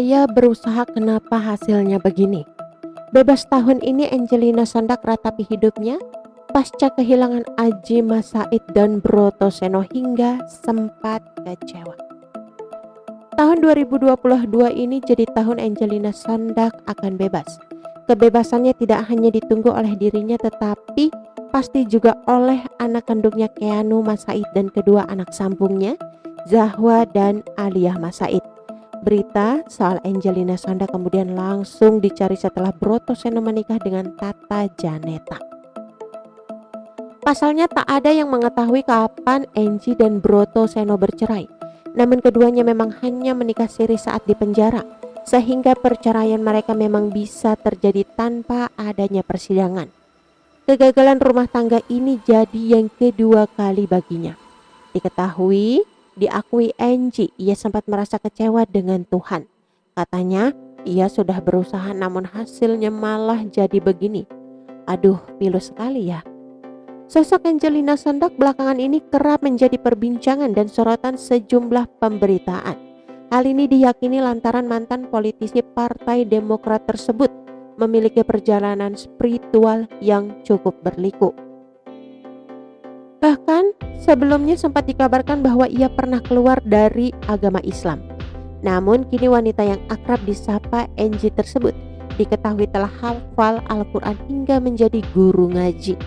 Saya berusaha kenapa hasilnya begini. Bebas tahun ini Angelina Sondak ratapi hidupnya pasca kehilangan Adjie Massaid dan Brotoseno hingga sempat kecewa. Tahun 2022 ini jadi tahun Angelina Sondak akan bebas. Kebebasannya tidak hanya ditunggu oleh dirinya tetapi pasti juga oleh anak kandungnya Keanu Massaid dan kedua anak sambungnya Zahwa dan Aliyah Massaid. Berita soal Angelina Sondak kemudian langsung dicari setelah Brotoseno menikah dengan Tata Janeta. Pasalnya tak ada yang mengetahui kapan Angie dan Brotoseno bercerai. Namun keduanya memang hanya menikah siri saat di penjara, sehingga perceraian mereka memang bisa terjadi tanpa adanya persidangan. Kegagalan rumah tangga ini jadi yang kedua kali baginya. Diakui Angie, ia sempat merasa kecewa dengan Tuhan. Katanya, ia sudah berusaha namun hasilnya malah jadi begini. Aduh, pilu sekali ya. Sosok Angelina Sondak belakangan ini kerap menjadi perbincangan dan sorotan sejumlah pemberitaan. Hal ini diyakini lantaran mantan politisi Partai Demokrat tersebut memiliki perjalanan spiritual yang cukup berliku. Bahkan sebelumnya sempat dikabarkan bahwa ia pernah keluar dari agama Islam. Namun kini wanita yang akrab disapa Angie tersebut diketahui telah hafal Al-Quran hingga menjadi guru ngaji.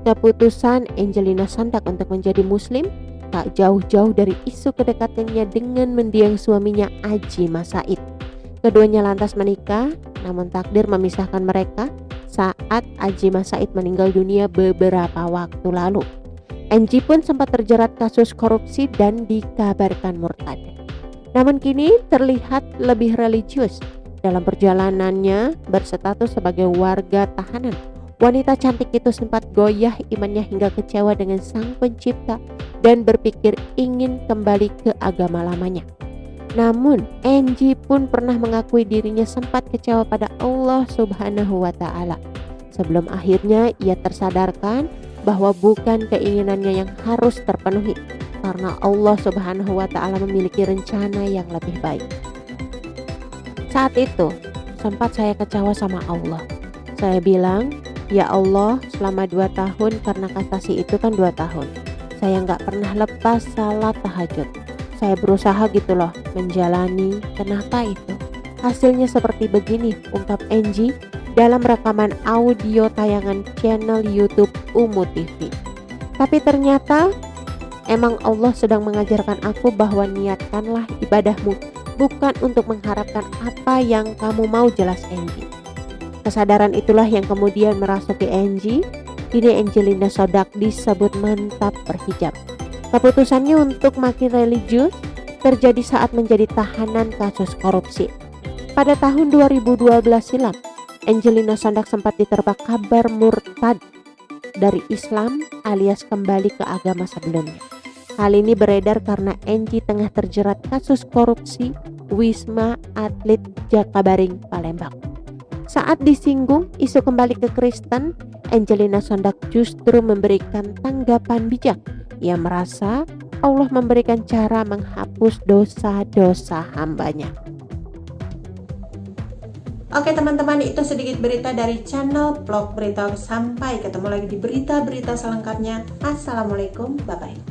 Keputusan Angelina Sondak untuk menjadi muslim tak jauh-jauh dari isu kedekatannya dengan mendiang suaminya Adjie Massaid. Keduanya lantas menikah, namun takdir memisahkan mereka saat Adjie Massaid meninggal dunia beberapa waktu lalu. Angie pun sempat terjerat kasus korupsi dan dikabarkan murtad. Namun kini terlihat lebih religius. Dalam perjalanannya berstatus sebagai warga tahanan, wanita cantik itu sempat goyah imannya hingga kecewa dengan Sang Pencipta dan berpikir ingin kembali ke agama lamanya. Namun Angie pun pernah mengakui dirinya sempat kecewa pada Allah Subhanahu wa Ta'ala. Sebelum akhirnya ia tersadarkan bahwa bukan keinginannya yang harus terpenuhi karena Allah Subhanahu wa Ta'ala memiliki rencana yang lebih baik. Saat itu sempat saya kecewa sama Allah. Saya bilang, ya Allah, selama 2 tahun karena kasasi itu kan 2 tahun saya gak pernah lepas salat tahajud. Saya berusaha gitu loh menjalani, kenapa itu hasilnya seperti begini, ungkap Angie dalam rekaman audio tayangan channel YouTube Umu TV. Tapi ternyata emang Allah sedang mengajarkan aku bahwa niatkanlah ibadahmu bukan untuk mengharapkan apa yang kamu mau, jelas Angie. Kesadaran itulah yang kemudian merasuki Angie. Kini Angelina Sondak disebut mantap berhijab. Keputusannya untuk makin religius terjadi saat menjadi tahanan kasus korupsi. Pada tahun 2012 silam, Angelina Sondak sempat diterpa kabar murtad dari Islam alias kembali ke agama sebelumnya. Hal ini beredar karena Angie tengah terjerat kasus korupsi Wisma Atlet Jakabaring, Palembang. Saat disinggung isu kembali ke Kristen, Angelina Sondak justru memberikan tanggapan bijak. Ia merasa Allah memberikan cara menghapus dosa-dosa hambanya. Oke teman-teman, itu sedikit berita dari channel Vlog Berita. Sampai ketemu lagi di berita-berita selengkapnya. Assalamualaikum, bye-bye.